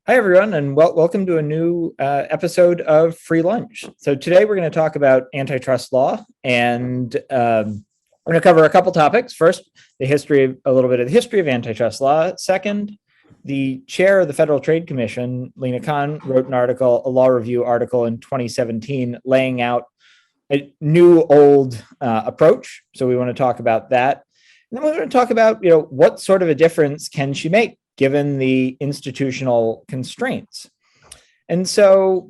Hi, everyone, and welcome to a new episode of Free Lunch. So today we're going to talk about antitrust law, and we're going to cover a couple topics. First, a little bit of the history of antitrust law. Second, the chair of the Federal Trade Commission, Lena Khan, wrote a law review article in 2017 laying out a new old approach. So we want to talk about that. And then we're going to talk about, what sort of a difference can she make given the institutional constraints. And so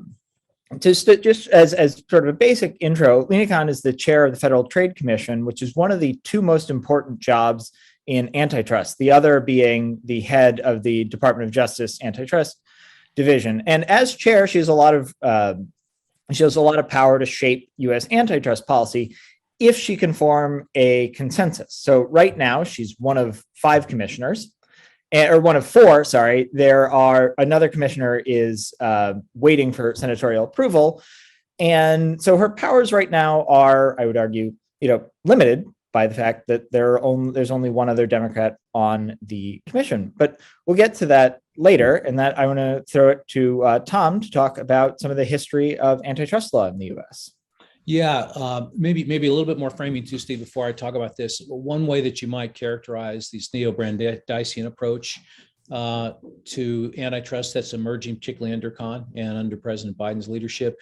just as sort of a basic intro, Lena Khan is the chair of the Federal Trade Commission, which is one of the two most important jobs in antitrust, the other being the head of the Department of Justice Antitrust Division. And as chair, she has a lot of power to shape U.S. antitrust policy if she can form a consensus. So right now, she's one of five commissioners, or one of four, sorry. Another commissioner is waiting for senatorial approval. And so her powers right now are, I would argue, limited by the fact that there's only one other Democrat on the commission. But we'll get to that later. And that I want to throw it to Tom to talk about some of the history of antitrust law in the U.S. Yeah, maybe a little bit more framing too, Steve, before I talk about this. One way that you might characterize this neo-Brandeisian approach to antitrust that's emerging, particularly under Khan and under President Biden's leadership,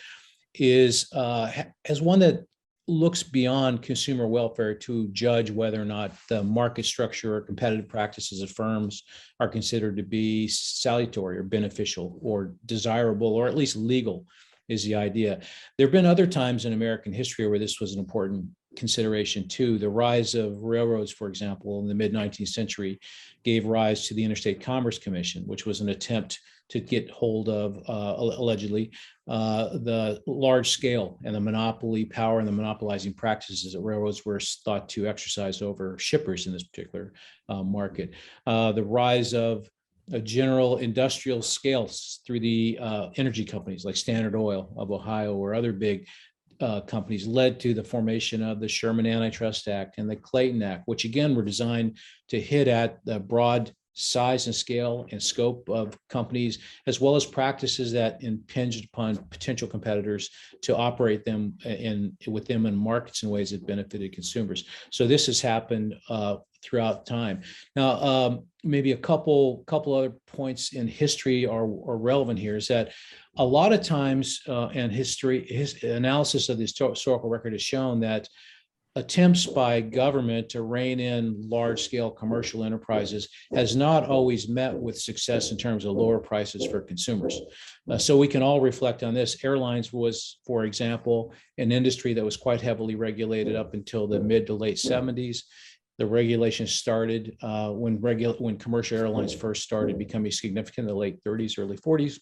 is as one that looks beyond consumer welfare to judge whether or not the market structure or competitive practices of firms are considered to be salutary or beneficial or desirable or at least legal, is the idea. There have been other times in American history where this was an important consideration too. The rise of railroads, for example, in the mid-19th century gave rise to the Interstate Commerce Commission, which was an attempt to get hold of, allegedly, the large scale and the monopoly power and the monopolizing practices that railroads were thought to exercise over shippers in this particular market. The rise of a general industrial scales through the energy companies like Standard Oil of Ohio or other big companies led to the formation of the Sherman Antitrust Act and the Clayton Act, which again were designed to hit at the broad size and scale and scope of companies, as well as practices that impinged upon potential competitors to operate them with them in markets in ways that benefited consumers. So this has happened throughout time. Now, maybe a couple other points in history are relevant here is that a lot of times in history, analysis of the historical record has shown that attempts by government to rein in large-scale commercial enterprises has not always met with success in terms of lower prices for consumers. So we can all reflect on this. Airlines was, for example, an industry that was quite heavily regulated up until the mid to late 70s. The regulation started when commercial airlines first started becoming significant in the late 30s, early 40s.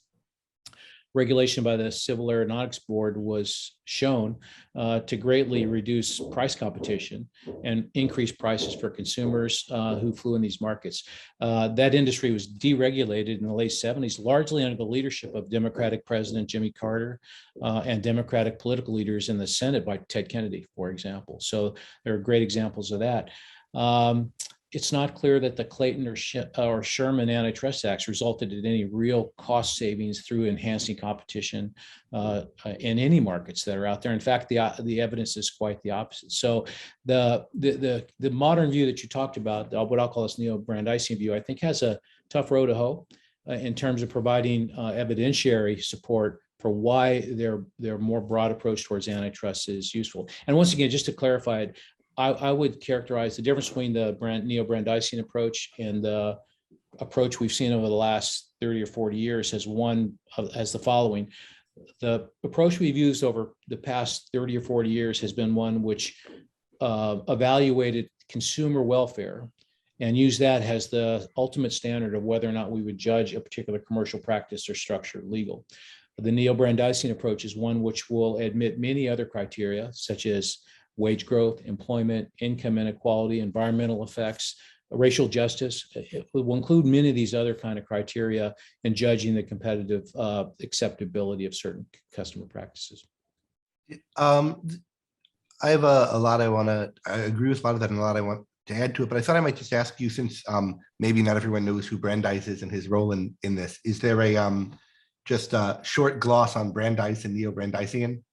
Regulation by the Civil Aeronautics Board was shown to greatly reduce price competition and increase prices for consumers who flew in these markets. That industry was deregulated in the late 70s, largely under the leadership of Democratic President Jimmy Carter and Democratic political leaders in the Senate by Ted Kennedy, for example. So there are great examples of that. It's not clear that the Clayton or Sherman Antitrust Acts resulted in any real cost savings through enhancing competition in any markets that are out there. In fact, the evidence is quite the opposite. So the modern view that you talked about, what I'll call this neo-Brandeisian view, I think has a tough road to hoe in terms of providing evidentiary support for why their more broad approach towards antitrust is useful. And once again, just to clarify it, I would characterize the difference between the neo-Brandeisian approach and the approach we've seen over the last 30 or 40 years as the following. The approach we've used over the past 30 or 40 years has been one which evaluated consumer welfare and used that as the ultimate standard of whether or not we would judge a particular commercial practice or structure legal. The neo-Brandeisian approach is one which will admit many other criteria, such as wage growth, employment, income inequality, environmental effects, racial justice. It will include many of these other kind of criteria in judging the competitive acceptability of certain customer practices. I have a lot I agree with a lot of that and a lot I want to add to it, but I thought I might just ask you, since maybe not everyone knows who Brandeis is and his role in this. Is there a just a short gloss on Brandeis and Neo-Brandeisian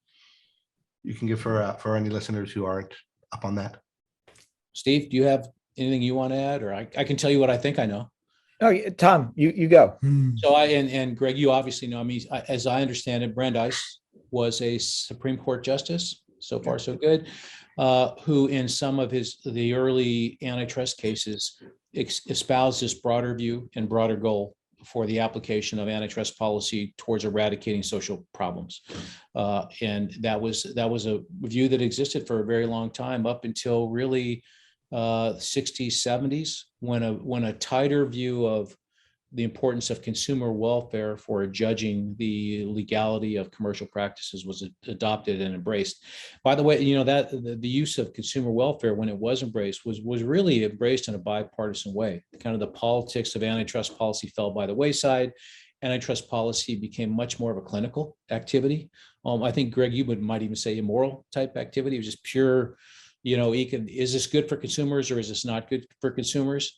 you can give for any listeners who aren't up on that? Steve, do you have anything you want to add, or I can tell you what I think I know. Oh, Tom, you go. So and Greg, you obviously know. I mean, as I understand it, Brandeis was a Supreme Court justice. So far, so good. Who, in some of the early antitrust cases, espoused this broader view and broader goal for the application of antitrust policy towards eradicating social problems. And that was a view that existed for a very long time, up until really 60s, 70s, when a tighter view of the importance of consumer welfare for judging the legality of commercial practices was adopted and embraced. By the way, that the use of consumer welfare, when it was embraced, was really embraced in a bipartisan way. Kind of the politics of antitrust policy fell by the wayside. Antitrust policy became much more of a clinical activity. I think, Greg, you might even say immoral type activity. It was just pure, is this good for consumers or is this not good for consumers?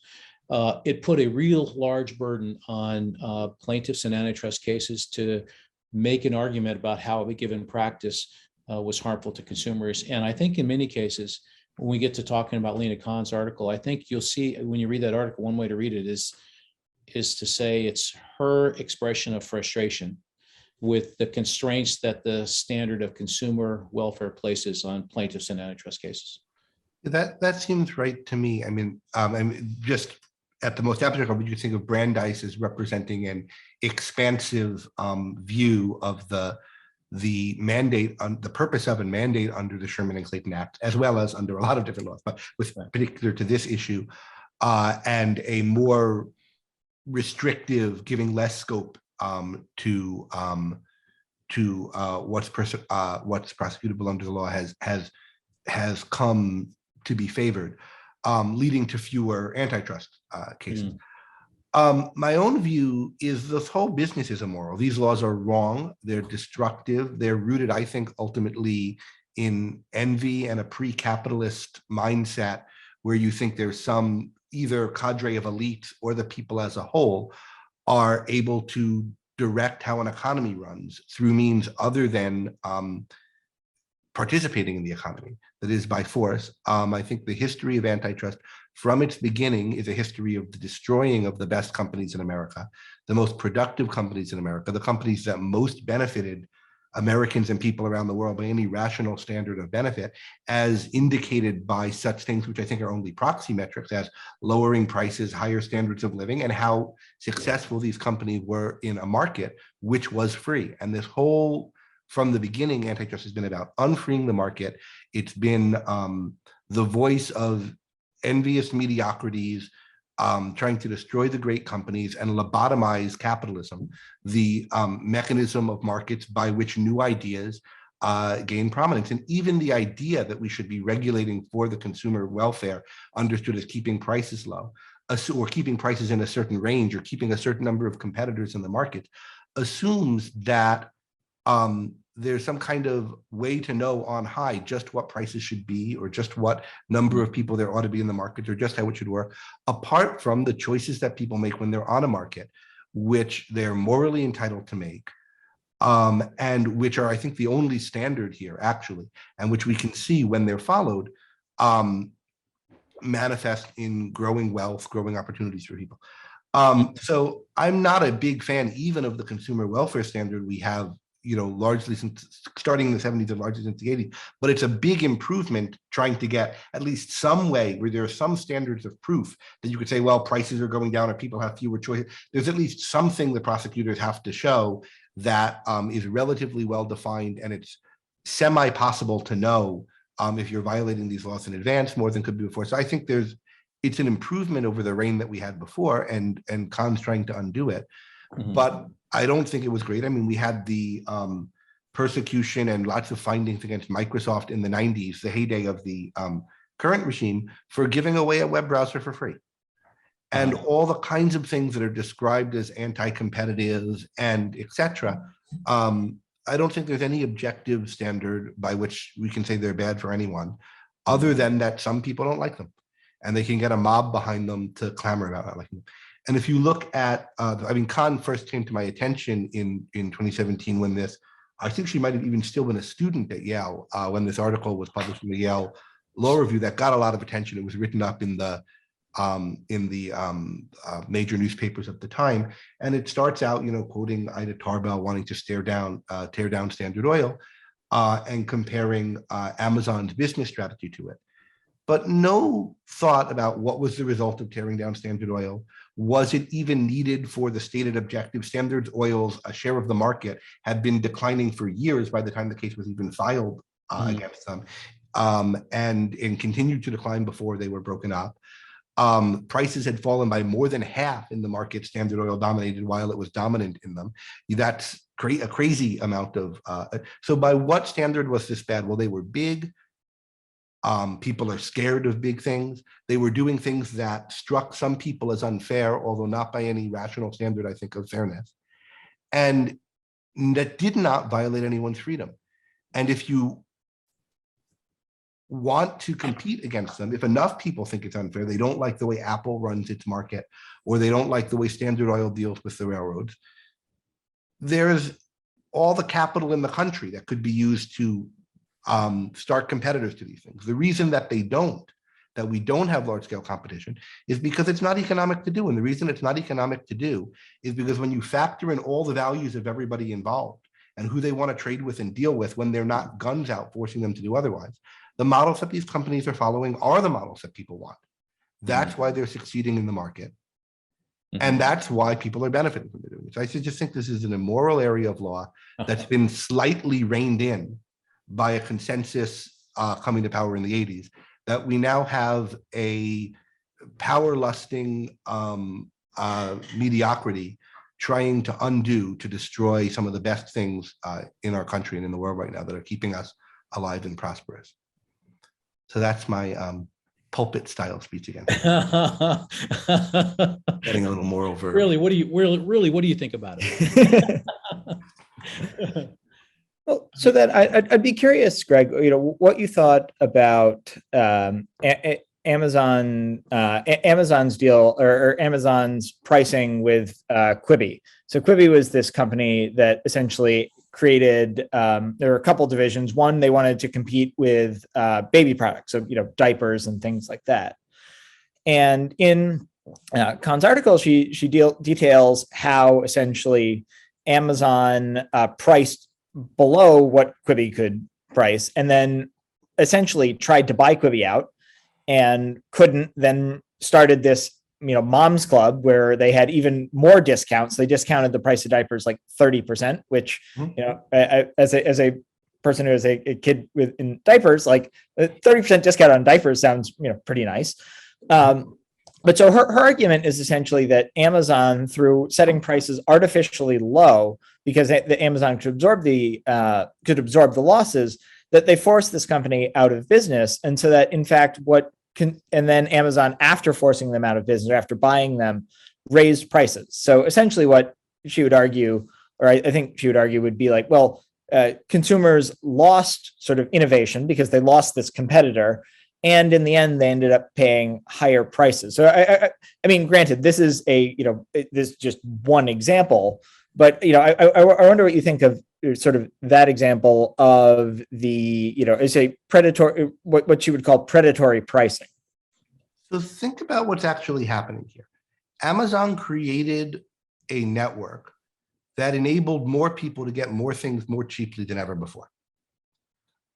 It put a real large burden on plaintiffs in antitrust cases to make an argument about how a given practice was harmful to consumers. And I think in many cases, when we get to talking about Lena Khan's article, I think you'll see when you read that article, one way to read it is to say it's her expression of frustration with the constraints that the standard of consumer welfare places on plaintiffs in antitrust cases. That seems right to me. I mean, just at the most abstract level, you think of Brandeis as representing an expansive view of the mandate, the purpose of and mandate under the Sherman and Clayton Act, as well as under a lot of different laws, but with particular to this issue, and a more restrictive, giving less scope to what's prosecutable under the law has come to be favored, leading to fewer antitrust cases. My own view is this whole business is immoral. These laws are wrong. They're destructive. They're rooted, I think, ultimately in envy and a pre-capitalist mindset where you think there's some either cadre of elites or the people as a whole are able to direct how an economy runs through means other than participating in the economy, that is by force. I think the history of antitrust from its beginning is a history of the destroying of the best companies in America, the most productive companies in America, the companies that most benefited Americans and people around the world by any rational standard of benefit, as indicated by such things which I think are only proxy metrics, as lowering prices, higher standards of living, and how successful these companies were in a market which was free. And this whole, from the beginning, antitrust has been about unfreeing the market. It's been the voice of envious mediocrities, trying to destroy the great companies and lobotomize capitalism, the mechanism of markets by which new ideas gain prominence. And even the idea that we should be regulating for the consumer welfare, understood as keeping prices low, or keeping prices in a certain range, or keeping a certain number of competitors in the market, assumes that there's some kind of way to know on high just what prices should be, or just what number of people there ought to be in the market, or just how it should work, apart from the choices that people make when they're on a market, which they're morally entitled to make, and which are, I think, the only standard here, actually, and which we can see when they're followed, manifest in growing wealth, growing opportunities for people. So I'm not a big fan even of the consumer welfare standard we have, largely since starting in the 70s and largely since the 80s, but it's a big improvement trying to get at least some way where there are some standards of proof that you could say, well, prices are going down or people have fewer choices. There's at least something the prosecutors have to show that is relatively well defined, and it's semi-possible to know if you're violating these laws in advance more than could be before. So I think it's an improvement over the reign that we had before, and Khan's trying to undo it. Mm-hmm. But I don't think it was great. I mean, we had the persecution and lots of findings against Microsoft in the 90s, the heyday of the current regime, for giving away a web browser for free. And all the kinds of things that are described as anti-competitive and et cetera. I don't think there's any objective standard by which we can say they're bad for anyone, other than that some people don't like them. and they can get a mob behind them to clamor about not liking them. And if you look at, Khan first came to my attention in 2017 when I think she might have even still been a student at Yale when this article was published in the Yale Law Review that got a lot of attention. It was written up in the major newspapers at the time, and it starts out, quoting Ida Tarbell wanting to tear down Standard Oil, and comparing Amazon's business strategy to it. But no thought about what was the result of tearing down Standard Oil. Was it even needed for the stated objective? Standard Oil's share of the market had been declining for years by the time the case was even filed against them, and continued to decline before they were broken up. Prices had fallen by more than half in the market Standard Oil dominated while it was dominant in them. That's a crazy amount of, so by what standard was this bad? Well, they were big. People are scared of big things. They were doing things that struck some people as unfair, although not by any rational standard, I think, of fairness. And that did not violate anyone's freedom. And if you want to compete against them, if enough people think it's unfair, they don't like the way Apple runs its market, or they don't like the way Standard Oil deals with the railroads, there's all the capital in the country that could be used to start competitors to these things. The reason that we don't have large scale competition is because it's not economic to do. And the reason it's not economic to do is because when you factor in all the values of everybody involved and who they want to trade with and deal with when they're not guns out forcing them to do otherwise, the models that these companies are following are the models that people want. That's why they're succeeding in the market. And that's why people are benefiting from doing it. So I just think this is an immoral area of law that's been slightly reined in by a consensus coming to power in the 80s, that we now have a power-lusting mediocrity trying to destroy some of the best things in our country and in the world right now that are keeping us alive and prosperous. So that's my pulpit style speech again. Getting a little moral verb. Really, what do you think about it? Well, so then I'd be curious, Greg, what you thought about Amazon's deal or Amazon's pricing with Quibi. So Quibi was this company that essentially created, there were a couple divisions. One, they wanted to compete with baby products, so diapers and things like that. And in Khan's article, she details how essentially Amazon priced below what Quibi could price, and then essentially tried to buy Quibi out and couldn't, then started this mom's club where they had even more discounts. They discounted the price of diapers like 30%, which as a person who is a kid in diapers, like a 30% discount on diapers sounds pretty nice. But so her argument is essentially that Amazon, through setting prices artificially low because the Amazon could absorb the losses, that they forced this company out of business, and so that in fact and then Amazon, after forcing them out of business or after buying them, raised prices. So essentially, what she would argue, or I think she would argue, would be like, well, consumers lost sort of innovation because they lost this competitor. And in the end, they ended up paying higher prices. So, I mean, granted, this is this is just one example, but I wonder what you think of sort of that example of the is a predatory, what you would call predatory pricing. So think about what's actually happening here. Amazon created a network that enabled more people to get more things more cheaply than ever before.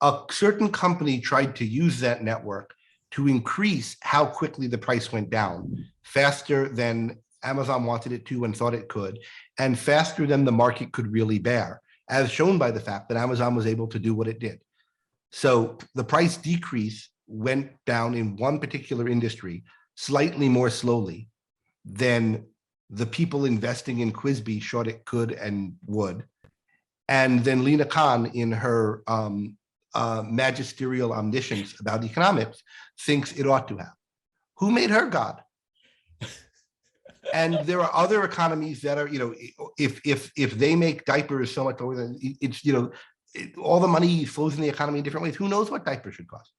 A certain company tried to use that network to increase how quickly the price went down, faster than Amazon wanted it to and thought it could, and faster than the market could really bear, as shown by the fact that Amazon was able to do what it did. So the price decrease went down in one particular industry slightly more slowly than the people investing in Quizbee thought it could and would. And then Lina Khan, in her magisterial omniscience about economics, thinks it ought to have. Who made her God? And there are other economies that are, if they make diapers so much lower than it's, all the money flows in the economy in different ways. Who knows what diapers should cost?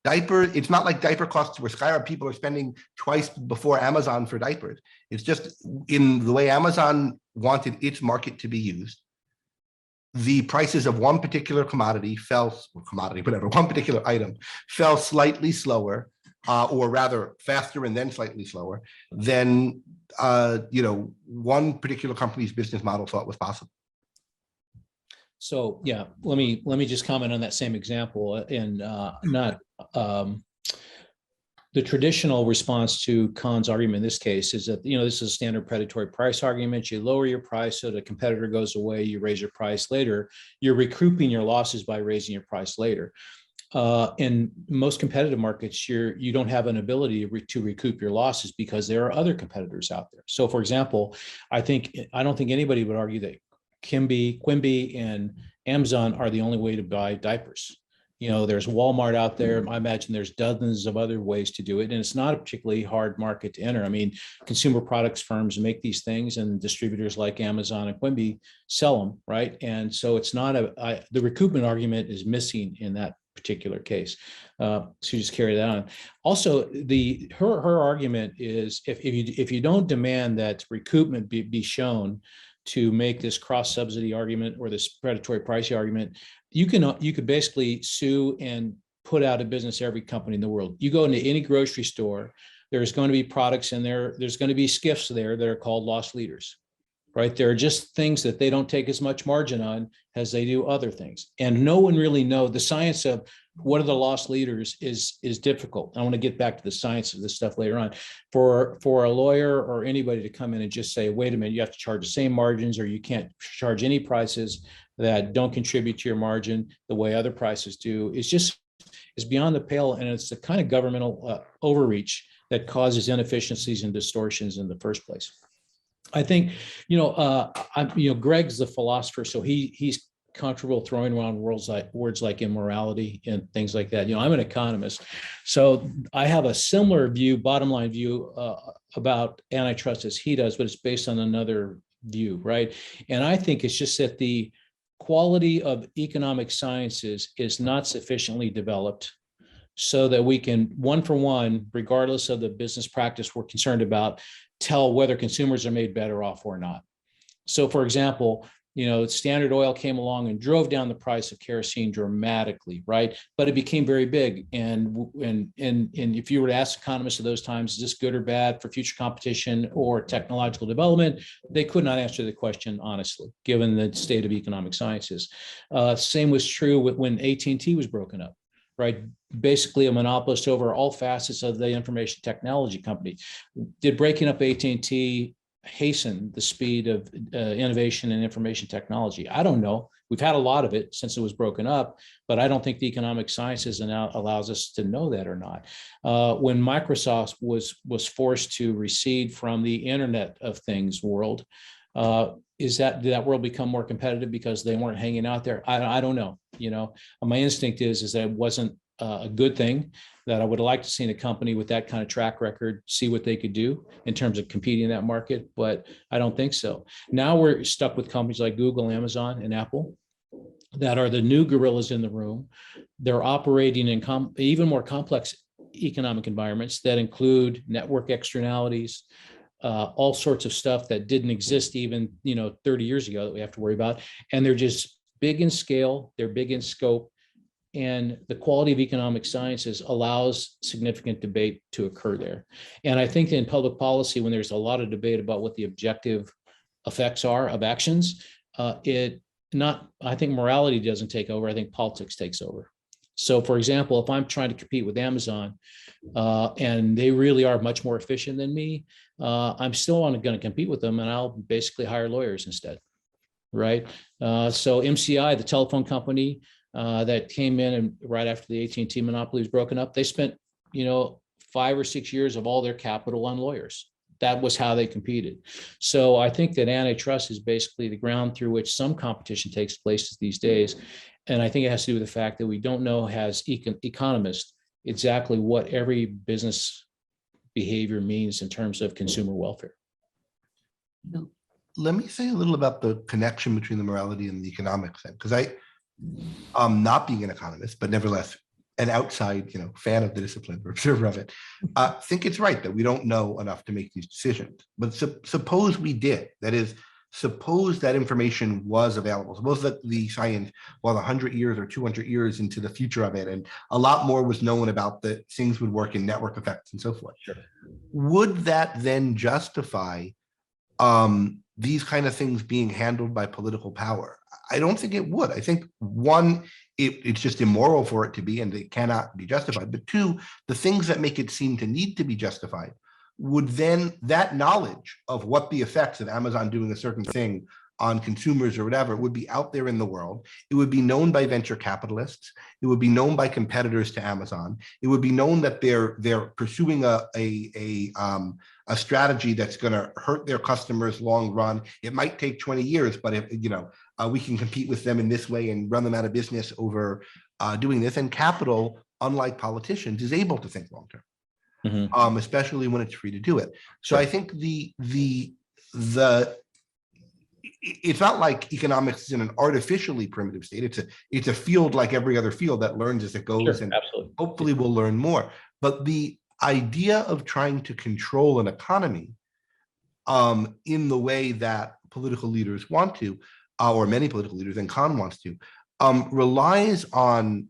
It's not like diaper costs were skyrocketing. People are spending twice before Amazon for diapers. It's just in the way Amazon wanted its market to be used. The prices of one particular commodity one particular item fell slightly slower, or rather faster and then slightly slower than one particular company's business model thought was possible. So yeah, let me just comment on that same example, and not the traditional response to Khan's argument in this case is that, this is a standard predatory price argument. You lower your price so the competitor goes away, you raise your price later. You're recouping your losses by raising your price later. In most competitive markets, you don't have an ability to recoup your losses because there are other competitors out there. So for example, I don't think anybody would argue that Quimby and Amazon are the only way to buy diapers. There's Walmart out there. I imagine there's dozens of other ways to do it. And it's not a particularly hard market to enter. I mean, consumer products firms make these things and distributors like Amazon and Quimby sell them, right? And so it's not the recoupment argument is missing in that particular case. So you just carry that on. Also, her argument is if you don't demand that recoupment be shown to make this cross subsidy argument or this predatory pricing argument, you could basically sue and put out of business every company in the world. You go into any grocery store, there's going to be products in there. There's going to be skiffs there that are called loss leaders, right? There are just things that they don't take as much margin on as they do other things. And no one really knows the science of what are the loss leaders is difficult. I want to get back to the science of this stuff later on. For a lawyer or anybody to come in and just say, wait a minute, you have to charge the same margins, or you can't charge any prices that don't contribute to your margin the way other prices do, is beyond the pale. And it's the kind of governmental overreach that causes inefficiencies and distortions in the first place. I think, Greg's the philosopher, so he's comfortable throwing around words like immorality and things like that. I'm an economist, so I have a similar view, bottom line view about antitrust as he does, but it's based on another view, right? And I think it's just that the quality of economic sciences is not sufficiently developed so that we can, one for one, regardless of the business practice we're concerned about, tell whether consumers are made better off or not. So for example, Standard Oil came along and drove down the price of kerosene dramatically, right? But it became very big. And if you were to ask economists of those times, is this good or bad for future competition or technological development? They could not answer the question honestly, given the state of economic sciences. Same was true when AT&T was broken up, right? Basically a monopolist over all facets of the information technology company. Did breaking up AT&T hasten the speed of innovation in information technology? I don't know. We've had a lot of it since it was broken up, but I don't think the economic sciences now allows us to know that or not. When Microsoft was forced to recede from the Internet of Things world, did that world become more competitive because they weren't hanging out there? I don't know. My instinct is that it wasn't a good thing, that I would like to see a company with that kind of track record see what they could do in terms of competing in that market, but I don't think so. Now we're stuck with companies like Google, Amazon, and Apple that are the new gorillas in the room. They're operating in even more complex economic environments that include network externalities, all sorts of stuff that didn't exist even 30 years ago that we have to worry about. And they're just big in scale, they're big in scope, and the quality of economic sciences allows significant debate to occur there. And I think in public policy, when there's a lot of debate about what the objective effects are of actions, I think morality doesn't take over, I think politics takes over. So for example, if I'm trying to compete with Amazon and they really are much more efficient than me, I'm still going to compete with them, and I'll basically hire lawyers instead, right? So MCI, the telephone company that came in and right after the AT&T monopoly was broken up, they spent 5 or 6 years of all their capital on lawyers. That was how they competed. So I think that antitrust is basically the ground through which some competition takes place these days. And I think it has to do with the fact that we don't know as economists exactly what every business behavior means in terms of consumer welfare. Let me say a little about the connection between the morality and the economic thing, because not being an economist, but nevertheless an outside, fan of the discipline or observer of it, think it's right that we don't know enough to make these decisions. But suppose we did. That is, suppose that information was available. Suppose that the science was 100 years or 200 years into the future of it, and a lot more was known about the things would work in network effects and so forth. Sure. Would that then justify these kind of things being handled by political power? I don't think it would. I think one, it's just immoral for it to be, and it cannot be justified. But two, the things that make it seem to need to be justified would then, that knowledge of what the effects of Amazon doing a certain thing on consumers or whatever would be out there in the world. It would be known by venture capitalists. It would be known by competitors to Amazon. It would be known that they're pursuing a strategy that's going to hurt their customers long run. It might take 20 years, but if we can compete with them in this way and run them out of business over doing this. And capital, unlike politicians, is able to think long term. Mm-hmm. Especially when it's free to do it. So sure. I think it's not like economics is in an artificially primitive state. It's a field like every other field that learns as it goes, sure, and absolutely. Hopefully we'll learn more. But the idea of trying to control an economy in the way that political leaders want to, or many political leaders, and Khan wants to, relies on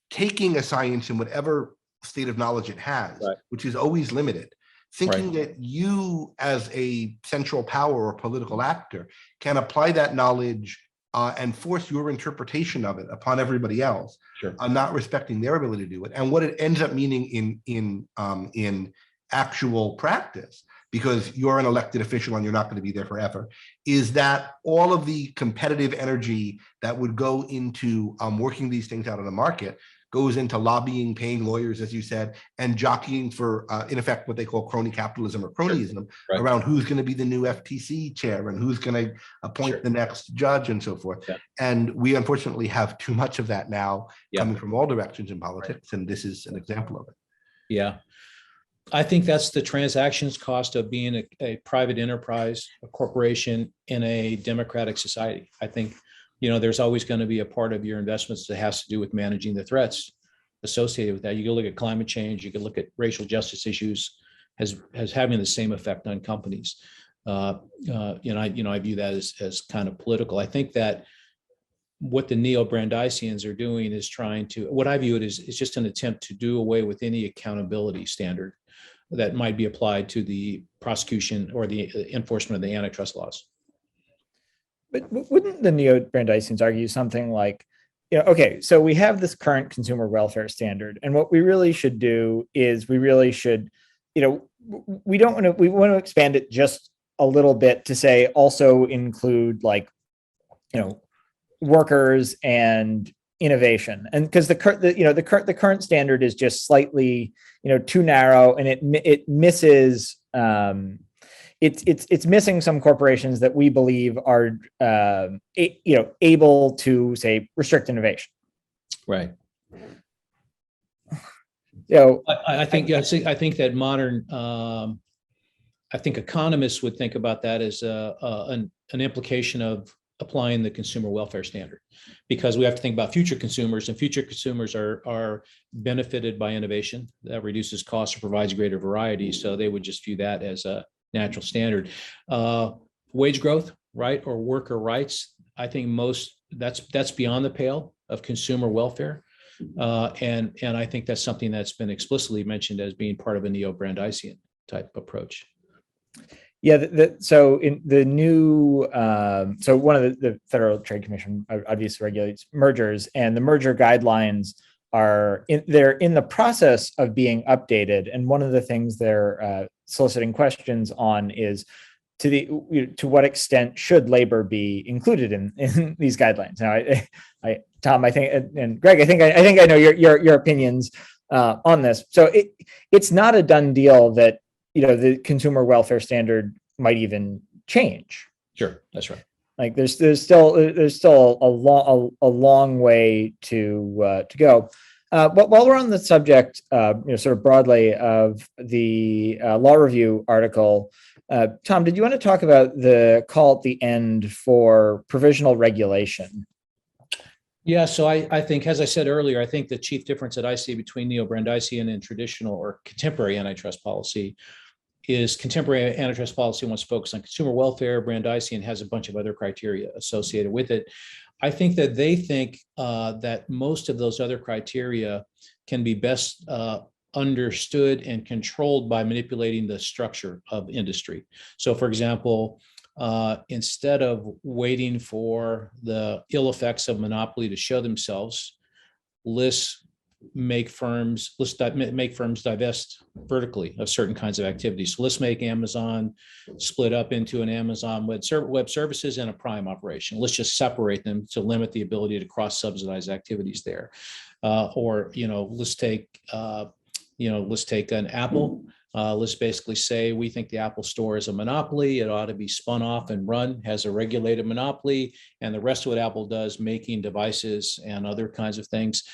taking a science in whatever state of knowledge it has, right, which is always limited, thinking right, that you as a central power or political actor can apply that knowledge and force your interpretation of it upon everybody else, sure, not respecting their ability to do it. And what it ends up meaning in actual practice, because you're an elected official and you're not going to be there forever, is that all of the competitive energy that would go into working these things out on the market goes into lobbying, paying lawyers, as you said, and jockeying for, in effect, what they call crony capitalism or cronyism, sure, right, around who's going to be the new FTC chair and who's going to appoint, sure, the next judge and so forth. Yeah. And we unfortunately have too much of that now, yeah, coming from all directions in politics, right, and this is an example of it. Yeah. I think that's the transactions cost of being a private enterprise, a corporation in a democratic society. I think there's always going to be a part of your investments that has to do with managing the threats associated with that. You can look at climate change, you can look at racial justice issues as having the same effect on companies. I view that as kind of political. I think that what the neo-Brandeisians are doing is what I view it is just an attempt to do away with any accountability standard that might be applied to the prosecution or the enforcement of the antitrust laws. But wouldn't the neo-Brandeisians argue something like, okay, so we have this current consumer welfare standard, and what we really should do is we really should, we want to expand it just a little bit to say also include workers and innovation, and because the current standard is just slightly too narrow, and it misses. It's missing some corporations that we believe are able to, say, restrict innovation. Right. I think that modern I think economists would think about that as an implication of applying the consumer welfare standard, because we have to think about future consumers, and future consumers are benefited by innovation that reduces costs or provides greater variety. So they would just view that as a natural standard. Wage growth, right, or worker rights, I think that's beyond the pale of consumer welfare, and I think that's something that's been explicitly mentioned as being part of a neo-Brandeisian type approach. Yeah. So in the new, so one of the Federal Trade Commission obviously regulates mergers, and the merger guidelines they're in the process of being updated. And one of the things they're soliciting questions on is to what extent should labor be included in these guidelines. Now, Tom, I think, and Greg, I think I know your opinions on this. So it's not a done deal that the consumer welfare standard might even change. Sure, that's right. Like there's still a long way to go. But while we're on the subject, sort of broadly of the law review article, Tom, did you want to talk about the call at the end for provisional regulation? Yeah, so I think, as I said earlier, I think the chief difference that I see between neo-Brandisian and traditional or contemporary antitrust policy is contemporary antitrust policy wants to focus on consumer welfare. Brandisian has a bunch of other criteria associated with it. I think that they think that most of those other criteria can be best understood and controlled by manipulating the structure of industry. So, for example, instead of waiting for the ill effects of monopoly to show themselves, let's make firms divest vertically of certain kinds of activities. So let's make Amazon split up into an Amazon Web Services and a Prime operation. Let's just separate them to limit the ability to cross subsidize activities there. Or let's take an Apple. Let's basically say we think the Apple Store is a monopoly. It ought to be spun off and run as a regulated monopoly. And the rest of what Apple does, making devices and other kinds of things,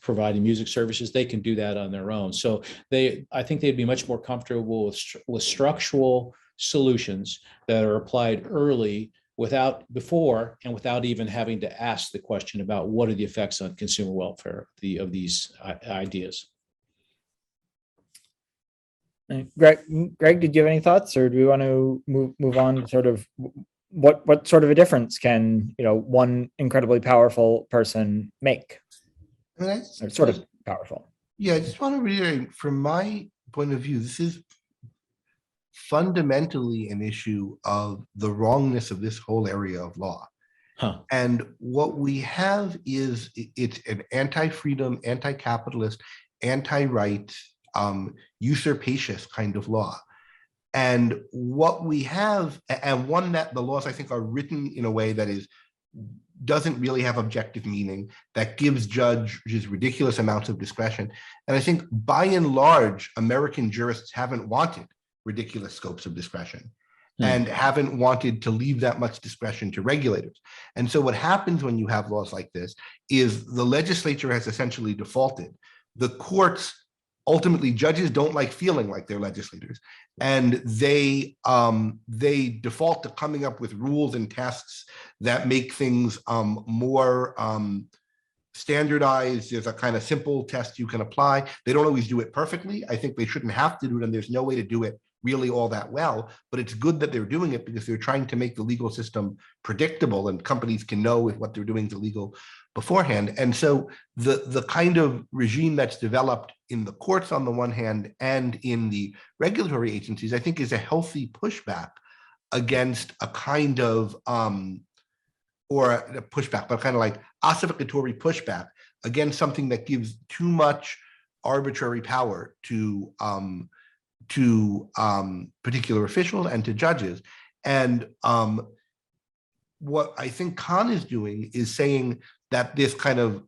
providing music services, they can do that on their own. So I think they'd be much more comfortable with structural solutions that are applied early without even having to ask the question about what are the effects on consumer welfare of these ideas. Greg, did you have any thoughts, or do we want to move on to sort of what sort of a difference can one incredibly powerful person make? I mean, Or sort of powerful. Yeah, I just want to reiterate, from my point of view, this is fundamentally an issue of the wrongness of this whole area of law. And what we have is it's an anti-freedom, anti-capitalist, anti-right, usurpacious kind of law. And what we have, and one that the laws I think are written in a way that doesn't really have objective meaning, that gives judges ridiculous amounts of discretion. And I think by and large, American jurists haven't wanted ridiculous scopes of discretion and haven't wanted to leave that much discretion to regulators. And so what happens when you have laws like this is the legislature has essentially defaulted. The courts, ultimately, judges don't like feeling like they're legislators, and they default to coming up with rules and tests that make things more standardized. There's a kind of simple test you can apply. They don't always do it perfectly. I think they shouldn't have to do it, and there's no way to do it really all that well, but it's good that they're doing it because they're trying to make the legal system predictable, and companies can know if what they're doing is illegal beforehand. And so the kind of regime that's developed in the courts on the one hand and in the regulatory agencies, I think is a healthy pushback against a kind of, or a pushback, but kind of like ossificatory pushback against something that gives too much arbitrary power to particular officials and to judges. And what I think Khan is doing is saying that this kind of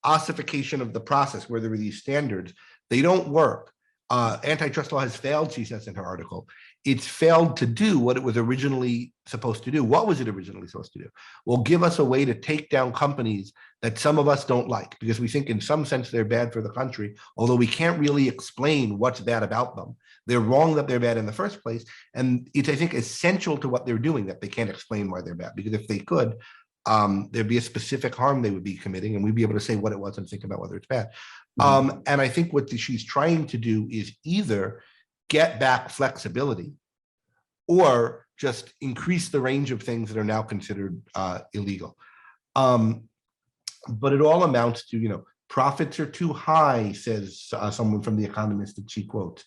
ossification of the process, where there are these standards, they don't work. Antitrust law has failed, she says in her article. It's failed to do what it was originally supposed to do. What was it originally supposed to do? Well, give us a way to take down companies that some of us don't like, because we think in some sense they're bad for the country, although we can't really explain what's bad about them. They're wrong that they're bad in the first place. And it's, I think, essential to what they're doing that they can't explain why they're bad, because if they could, there'd be a specific harm they would be committing, and we'd be able to say what it was and think about whether it's bad. And I think what she's trying to do is either get back flexibility or just increase the range of things that are now considered illegal. But it all amounts to, profits are too high, says someone from The Economist that she quotes.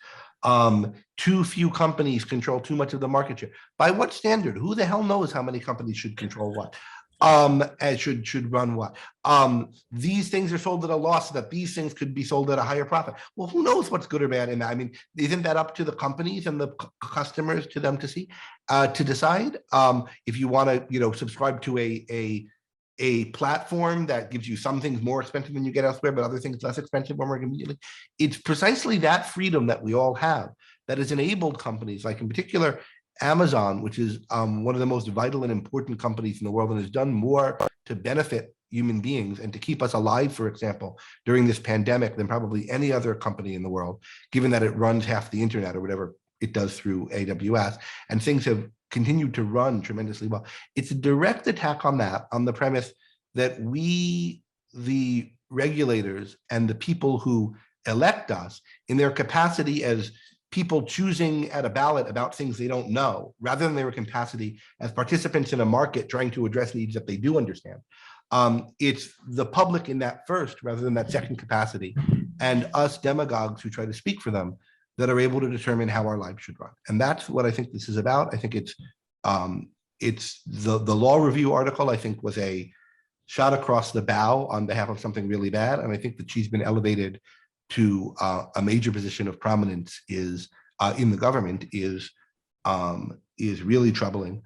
Too few companies control too much of the market share. By what standard? Who the hell knows how many companies should control what? And should run what? These things are sold at a loss, so that these things could be sold at a higher profit. Well, who knows what's good or bad in that? I mean, isn't that up to the companies and the customers, to them to see, to decide? If you want to, subscribe to a platform that gives you some things more expensive than you get elsewhere, but other things less expensive or more conveniently. It's precisely that freedom that we all have that has enabled companies, like in particular Amazon, which is one of the most vital and important companies in the world, and has done more to benefit human beings and to keep us alive, for example, during this pandemic than probably any other company in the world, given that it runs half the internet or whatever it does through AWS, and things have continued to run tremendously well. It's a direct attack on that, on the premise that we, the regulators and the people who elect us, in their capacity as people choosing at a ballot about things they don't know, rather than their capacity as participants in a market trying to address needs that they do understand. It's the public in that first, rather than that second capacity, and us demagogues who try to speak for them, that are able to determine how our lives should run. And that's what I think this is about. I think it's the law review article, I think, was a shot across the bow on behalf of something really bad. And I think that she's been elevated to a major position of prominence in the government is really troubling.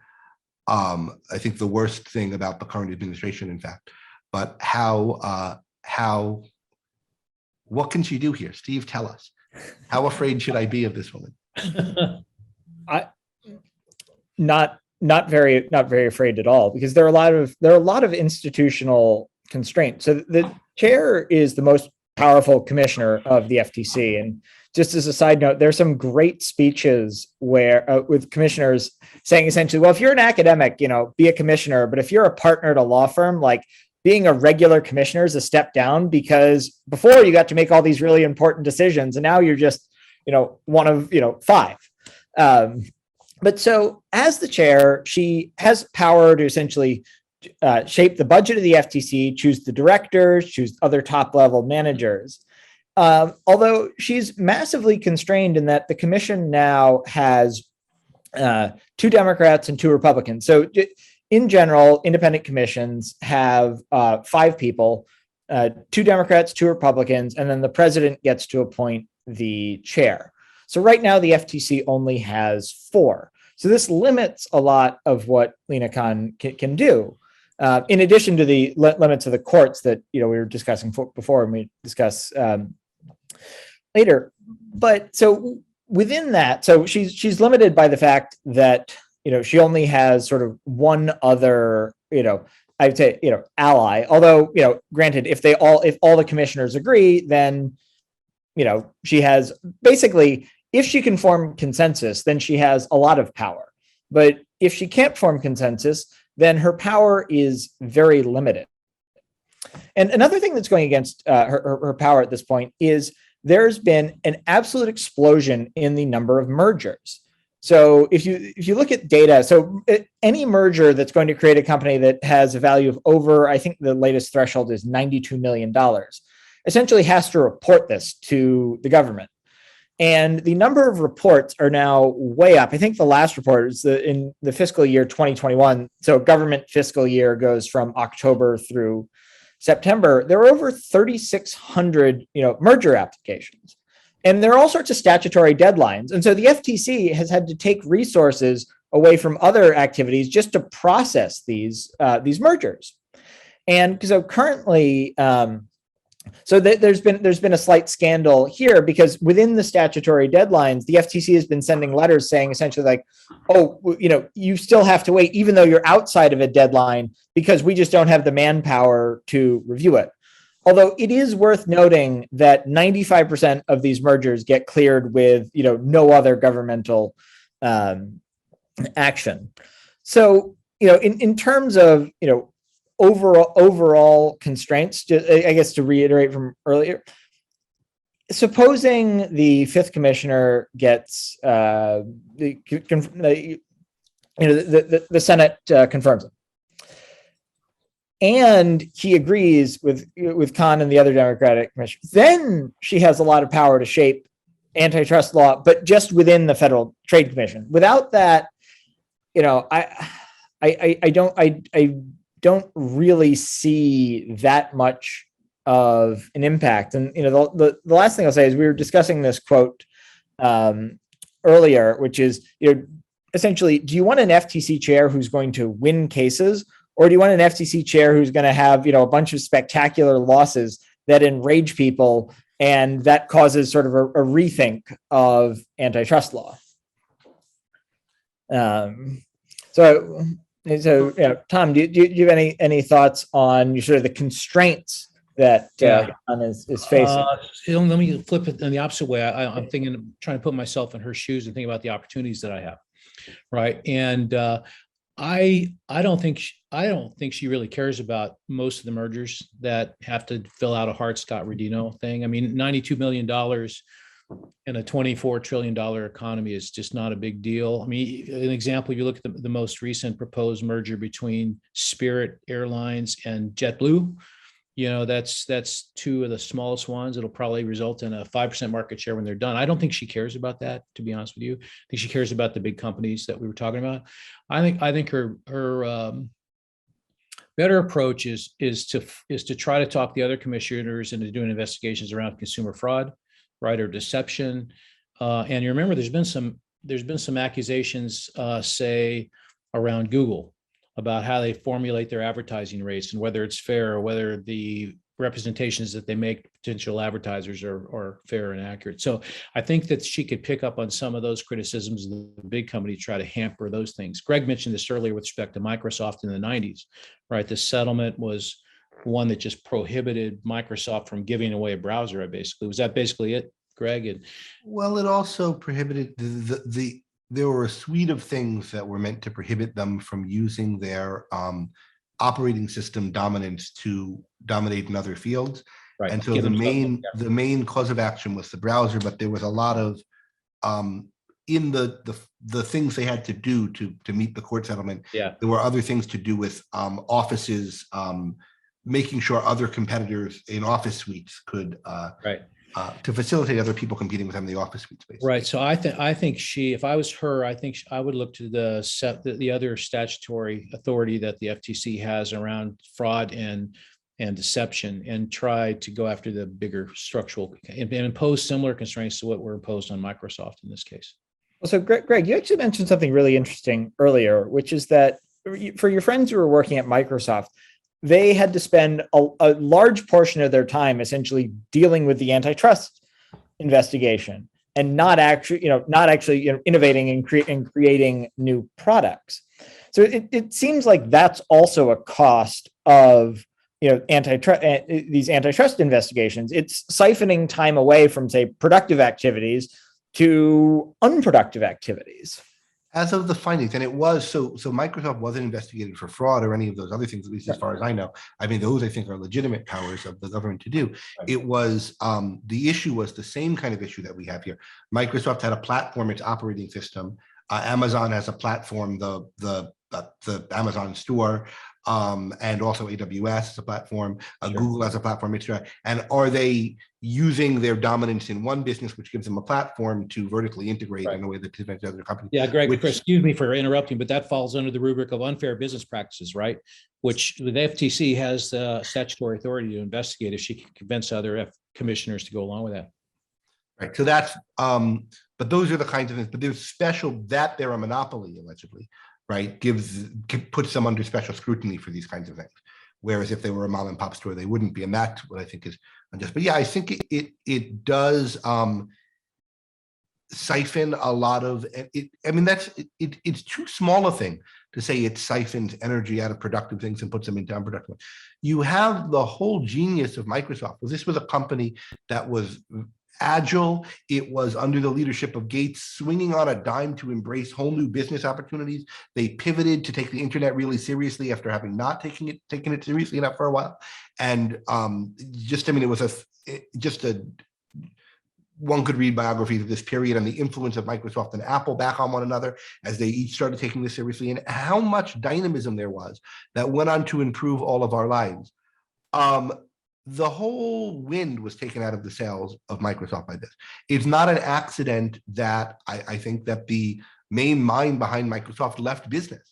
I think the worst thing about the current administration, in fact, but what can she do here? Steve, tell us. How afraid should I be of this woman? Not very afraid at all, because there are a lot of institutional constraints. So the chair is the most powerful commissioner of the FTC. And just as a side note, there's some great speeches where with commissioners saying essentially, well, if you're an academic, be a commissioner, but if you're a partner at a law firm, like being a regular commissioner is a step down, because before you got to make all these really important decisions and now you're just, one of, 5. But so as the chair, she has power to essentially shape the budget of the FTC, choose the directors, choose other top level managers. Although she's massively constrained in that the commission now has 2 Democrats and 2 Republicans. So in general, independent commissions have 5 people, 2 Democrats, 2 Republicans, and then the president gets to appoint the chair. So right now, the FTC only has 4. So this limits a lot of what Lina Khan can do. In addition to the limits of the courts that we were discussing before, and we discuss later. But so within that, so she's limited by the fact that she only has sort of one other I'd say ally. Although granted, if all the commissioners agree, then she has basically, if she can form consensus, then she has a lot of power. But if she can't form consensus, then her power is very limited. And another thing that's going against her power at this point is there's been an absolute explosion in the number of mergers. So if you look at data, so any merger that's going to create a company that has a value of over, I think the latest threshold is $92 million, essentially has to report this to the government. And the number of reports are now way up. I think the last report is in the fiscal year 2021. So government fiscal year goes from October through September. There were over 3,600, merger applications, and there are all sorts of statutory deadlines. And so the FTC has had to take resources away from other activities just to process these mergers. And so currently, there's been a slight scandal here, because within the statutory deadlines, the FTC has been sending letters saying essentially like, oh, you still have to wait, even though you're outside of a deadline, because we just don't have the manpower to review it. Although it is worth noting that 95% of these mergers get cleared with, no other governmental action. So, in terms of, overall constraints, I guess to reiterate from earlier, supposing the 5th commissioner gets the Senate confirms it, and he agrees with Khan and the other Democratic commissioners, then she has a lot of power to shape antitrust law, but just within the Federal Trade Commission. Without that, I don't really see that much of an impact. And the last thing I'll say is we were discussing this quote earlier, which is essentially, do you want an FTC chair who's going to win cases, or do you want an FTC chair who's going to have a bunch of spectacular losses that enrage people and that causes sort of a rethink of antitrust law? So, Tom, do you have any thoughts on sort of the constraints that Khan is facing? Let me flip it in the opposite way. I'm trying to put myself in her shoes and think about the opportunities that I have, right? And I don't think she really cares about most of the mergers that have to fill out a Hart-Scott-Rodino thing. I mean, $92 million in a $24 trillion economy is just not a big deal. I mean, an example, you look at the most recent proposed merger between Spirit Airlines and JetBlue. That's two of the smallest ones. It'll probably result in a 5% market share when they're done. I don't think she cares about that, to be honest with you. I think she cares about the big companies that we were talking about. I think her better approach is to try to talk the other commissioners into doing investigations around consumer fraud, right, or deception. And you remember there's been some accusations, say, around Google, about how they formulate their advertising rates and whether it's fair, or whether the representations that they make to potential advertisers are fair and accurate. So I think that she could pick up on some of those criticisms of the big company to try to hamper those things. Greg mentioned this earlier with respect to Microsoft in the 90s, right? The settlement was one that just prohibited Microsoft from giving away a browser. Was that basically it, Greg? Well, it also prohibited there were a suite of things that were meant to prohibit them from using their operating system dominance to dominate in other fields. Right. And so the main cause of action was the browser, but there was a lot of in the things they had to do to meet the court settlement. Yeah. There were other things to do with offices, making sure other competitors in office suites could right. To facilitate other people competing with them in the office suite space. Right. So I think if I was her, I think I would look to the other statutory authority that the FTC has around fraud and deception, and try to go after the bigger structural and impose similar constraints to what were imposed on Microsoft in this case. Well, so Greg, you actually mentioned something really interesting earlier, which is that for your friends who were working at Microsoft, they had to spend a large portion of their time essentially dealing with the antitrust investigation and not actually innovating and creating new products. So it seems like that's also a cost of these antitrust investigations. It's siphoning time away from, say, productive activities to unproductive activities. As of the findings, and it was so Microsoft wasn't investigated for fraud or any of those other things, at least as far as I know. I mean, those I think are legitimate powers of the government to do. Right. It was the issue was the same kind of issue that we have here. Microsoft had a platform, its operating system. Amazon has a platform, the Amazon store, and also AWS as a platform. Sure. Google has a platform, etc. And are they using their dominance in one business, which gives them a platform to vertically integrate in a way that prevents other companies? Yeah, Greg, excuse me for interrupting, but that falls under the rubric of unfair business practices, right? Which the FTC has the statutory authority to investigate if she can convince other commissioners to go along with that. Right. So that's, but those are the kinds of things. But there's special that they're a monopoly, allegedly, right? Puts them under special scrutiny for these kinds of things. Whereas if they were a mom and pop store, they wouldn't be. And that's what I think is unjust. But yeah, I think it does siphon a lot of it. I mean, it's too small a thing to say it siphons energy out of productive things and puts them into unproductive ones. You have the whole genius of Microsoft. Well, this was a company that was agile. It was under the leadership of Gates, swinging on a dime to embrace whole new business opportunities. They pivoted to take the internet really seriously after having not taken it seriously enough for a while. And it was one could read biographies of this period and the influence of Microsoft and Apple back on one another as they each started taking this seriously, and how much dynamism there was that went on to improve all of our lives. The whole wind was taken out of the sails of Microsoft by this. It's not an accident that I think that the main mind behind Microsoft left business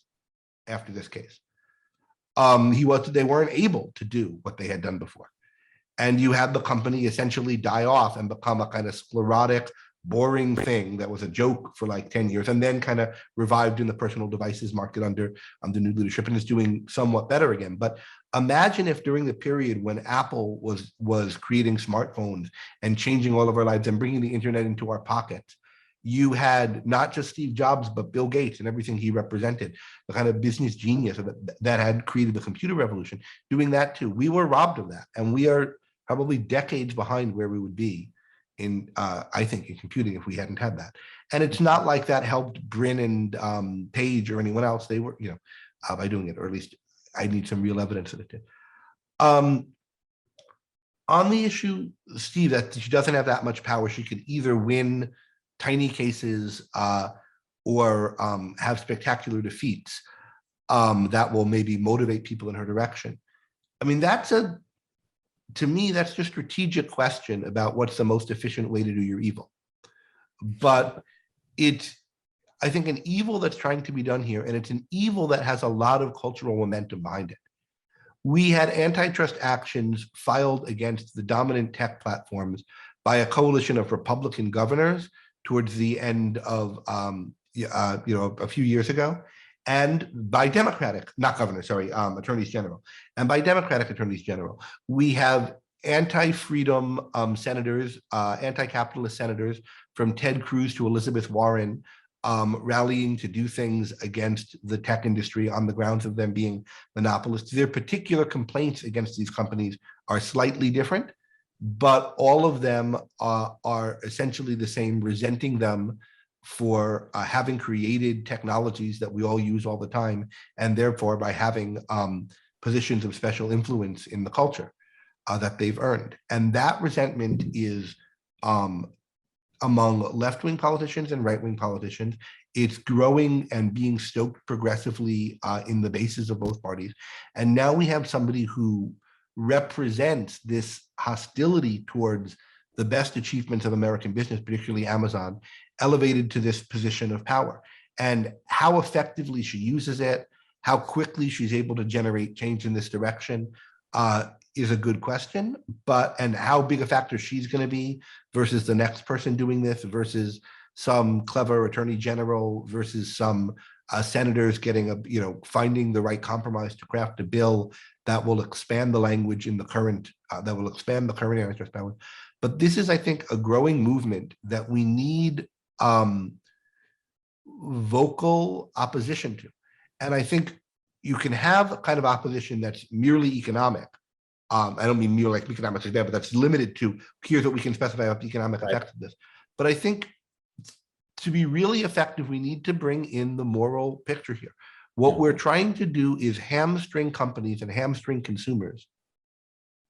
after this case. They weren't able to do what they had done before. And you had the company essentially die off and become a kind of sclerotic, boring thing that was a joke for like 10 years, and then kind of revived in the personal devices market under new leadership, and is doing somewhat better again. But imagine if during the period when Apple was creating smartphones and changing all of our lives and bringing the internet into our pockets, you had not just Steve Jobs, but Bill Gates and everything he represented, the kind of business genius that had created the computer revolution, doing that too. We were robbed of that, and we are probably decades behind where we would be in I think in computing if we hadn't had that. And it's not like that helped Brin and Page or anyone else. They were, by doing it, or at least I need some real evidence that it did. On the issue, Steve, that she doesn't have that much power. She could either win tiny cases or have spectacular defeats that will maybe motivate people in her direction. I mean, to me, that's a strategic question about what's the most efficient way to do your evil. But it's, I think, an evil that's trying to be done here, and it's an evil that has a lot of cultural momentum behind it. We had antitrust actions filed against the dominant tech platforms by a coalition of Republican governors towards the end of a few years ago, and by Democratic, not governors, sorry, attorneys general, and by Democratic attorneys general. We have anti-freedom senators, anti-capitalist senators, from Ted Cruz to Elizabeth Warren, rallying to do things against the tech industry on the grounds of them being monopolists. Their particular complaints against these companies are slightly different, but all of them are essentially the same, resenting them for having created technologies that we all use all the time, and therefore by having positions of special influence in the culture that they've earned. And that resentment is among left-wing politicians and right-wing politicians. It's growing and being stoked progressively in the bases of both parties. And now we have somebody who represents this hostility towards the best achievements of American business, particularly Amazon, elevated to this position of power. And how effectively she uses it, how quickly she's able to generate change in this direction is a good question. And how big a factor she's going to be versus the next person doing this, versus some clever attorney general, versus some senators getting finding the right compromise to craft a bill that will expand the language in the current, that will expand the current antitrust powers. But this is, I think, a growing movement that we need vocal opposition to. And I think you can have a kind of opposition that's merely economic. I don't mean merely like economics is bad, but that's limited to, here's what we can specify about the economic effects of this. But I think to be really effective, we need to bring in the moral picture here. What we're trying to do is hamstring companies and hamstring consumers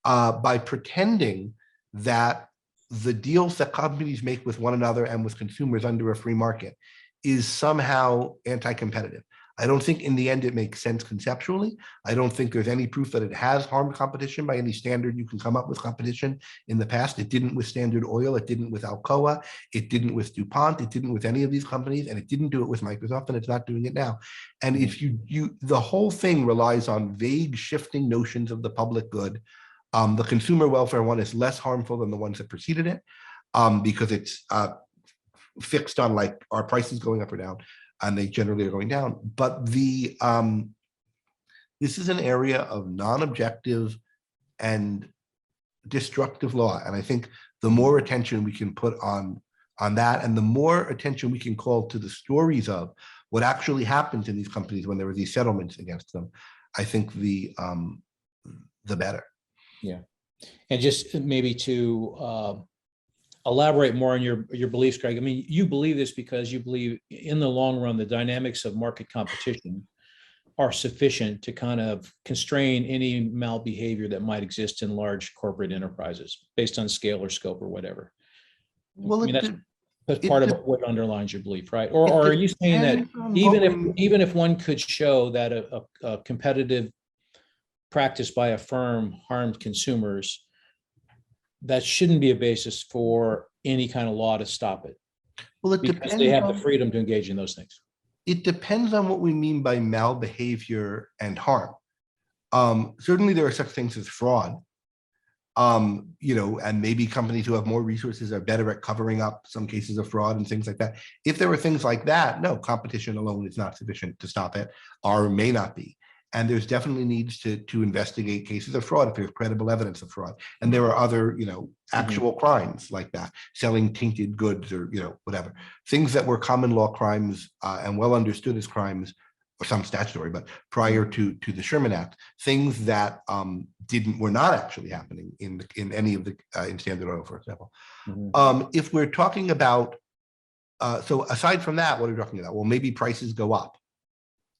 by pretending that the deals that companies make with one another and with consumers under a free market is somehow anti-competitive. I don't think in the end it makes sense conceptually. I don't think there's any proof that it has harmed competition by any standard you can come up with competition in the past. It didn't with Standard Oil, it didn't with Alcoa, it didn't with DuPont, it didn't with any of these companies, and it didn't do it with Microsoft, and it's not doing it now. And if the whole thing relies on vague shifting notions of the public good. The consumer welfare one is less harmful than the ones that preceded it because it's fixed on like our prices going up or down, and they generally are going down. But this is an area of non-objective and destructive law. And I think the more attention we can put on that, and the more attention we can call to the stories of what actually happens in these companies when there are these settlements against them, I think the better. Yeah. And just maybe to elaborate more on your beliefs, Greg. I mean, you believe this because you believe in the long run, the dynamics of market competition are sufficient to kind of constrain any malbehavior that might exist in large corporate enterprises based on scale or scope or whatever. Well, I mean, that's part of what underlines your belief, right? Or are you saying that even if one could show that a competitive practice by a firm harmed consumers, that shouldn't be a basis for any kind of law to stop it? Well, because they have the freedom to engage in those things. It depends on what we mean by malbehavior and harm. Certainly there are such things as fraud, and maybe companies who have more resources are better at covering up some cases of fraud and things like that. If there were things like that, no, competition alone is not sufficient to stop it, or may not be. And there's definitely needs to investigate cases of fraud if there's credible evidence of fraud. And there are other, actual crimes like that, selling tainted goods or, whatever. Things that were common law crimes and well understood as crimes some statutory, but prior to the Sherman Act, things that were not actually happening in any of the in Standard Oil, for example. If we're talking about so aside from that, what are we talking about? Well, maybe prices go up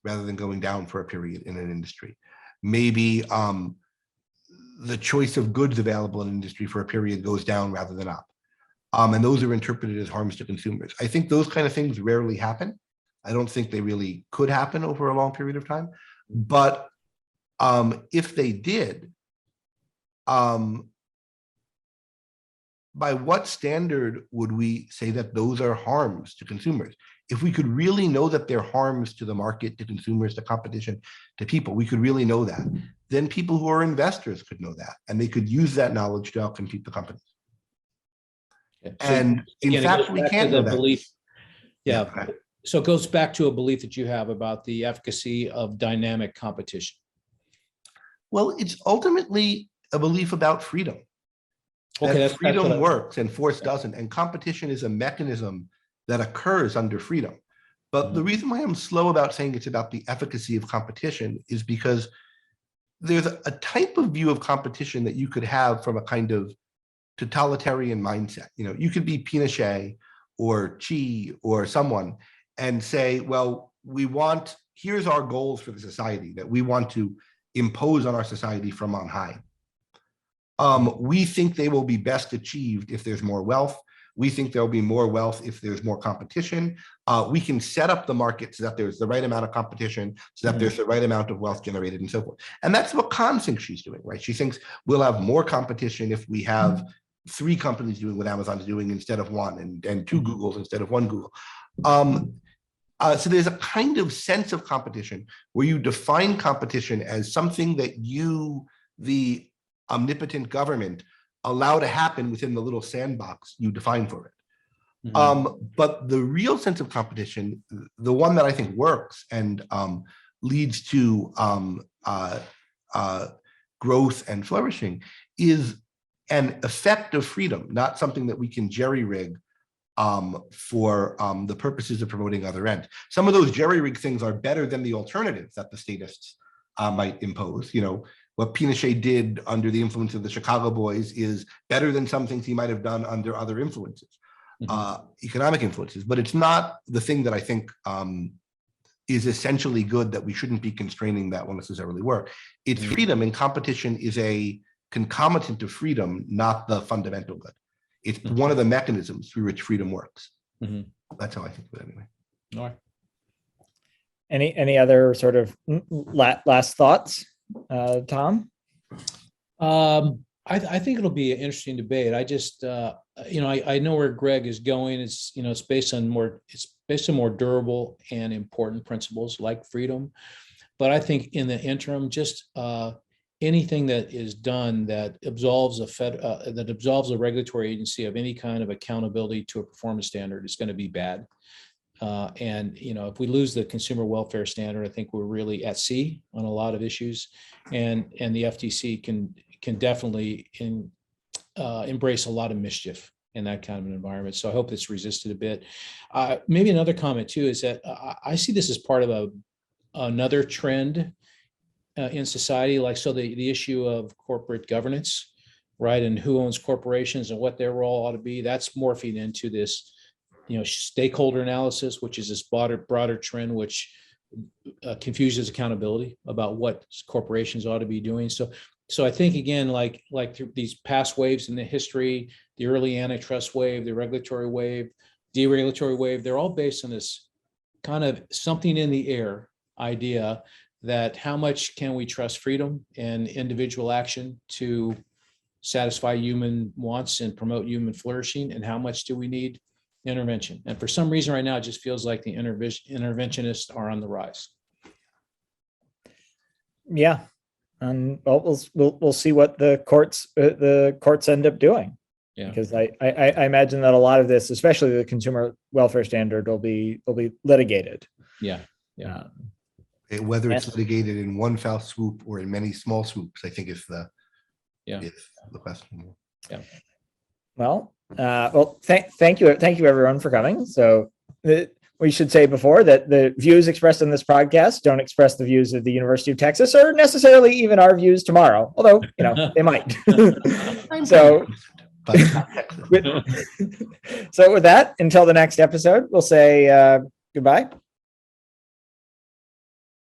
rather than going down for a period in an industry. Maybe the choice of goods available in an industry for a period goes down rather than up. And those are interpreted as harms to consumers. I think those kind of things rarely happen. I don't think they really could happen over a long period of time. But if they did, by what standard would we say that those are harms to consumers? If we could really know that they're harms to the market, to consumers, to competition, to people, we could really know that. Then people who are investors could know that, and they could use that knowledge to outcompete the companies. And in fact, we can't know that. Belief. Yeah. Yeah. So it goes back to a belief that you have about the efficacy of dynamic competition. Well, it's ultimately a belief about freedom. Okay, that freedom works and force doesn't, and competition is a mechanism that occurs under freedom. But the reason why I'm slow about saying it's about the efficacy of competition is because there's a type of view of competition that you could have from a kind of totalitarian mindset. You know, you could be Pinochet or Xi or someone and say, well, here's our goals for the society that we want to impose on our society from on high. We think they will be best achieved if there's more wealth. We think there'll be more wealth if there's more competition. We can set up the market so that there's the right amount of competition, so that there's the right amount of wealth generated and so forth. And that's what Khan thinks she's doing, right? She thinks we'll have more competition if we have 3 companies doing what Amazon's doing instead of 1, and 2 Googles instead of 1 Google. So there's a kind of sense of competition where you define competition as something that you, the omnipotent government, allow to happen within the little sandbox you define for it. But the real sense of competition, the one that I think works and leads to growth and flourishing, is an effect of freedom, not something that we can jerry-rig for the purposes of promoting other ends. Some of those jerry-rig things are better than the alternatives that the statists might impose. You know, what Pinochet did under the influence of the Chicago Boys is better than some things he might have done under other influences, economic influences. But it's not the thing that I think is essentially good, that we shouldn't be constraining that will necessarily work. It's freedom, and competition is a concomitant of freedom, not the fundamental good. It's one of the mechanisms through which freedom works. That's how I think of it anyway. All right. Any other sort of last thoughts, Tom? I think it'll be an interesting debate. I just, I know where Greg is going. It's, it's based on more durable and important principles like freedom. But I think in the interim, just anything that is done that absolves a regulatory agency of any kind of accountability to a performance standard is going to be bad. And if we lose the consumer welfare standard, I think we're really at sea on a lot of issues, and the FTC can definitely embrace a lot of mischief in that kind of an environment. So I hope it's resisted a bit. Maybe another comment too is that I see this as part of another trend in society, like the issue of corporate governance, right, and who owns corporations and what their role ought to be. That's morphing into this, stakeholder analysis, which is this broader trend, which confuses accountability about what corporations ought to be doing. So I think, again, like through these past waves in the history, the early antitrust wave, the regulatory wave, deregulatory wave, they're all based on this kind of something in the air idea that how much can we trust freedom and individual action to satisfy human wants and promote human flourishing, and how much do we need intervention? And for some reason right now, it just feels like the interventionists are on the rise. Yeah, and we'll see what the courts end up doing. Yeah, because I imagine that a lot of this, especially the consumer welfare standard, will be litigated. Yeah. Whether it's litigated in one foul swoop or in many small swoops, I think is the question. Yeah. Well, thank you everyone for coming. So we should say before that the views expressed in this podcast don't express the views of the University of Texas or necessarily even our views tomorrow, although, they might. So, But not Texas. so with that, until the next episode, we'll say goodbye.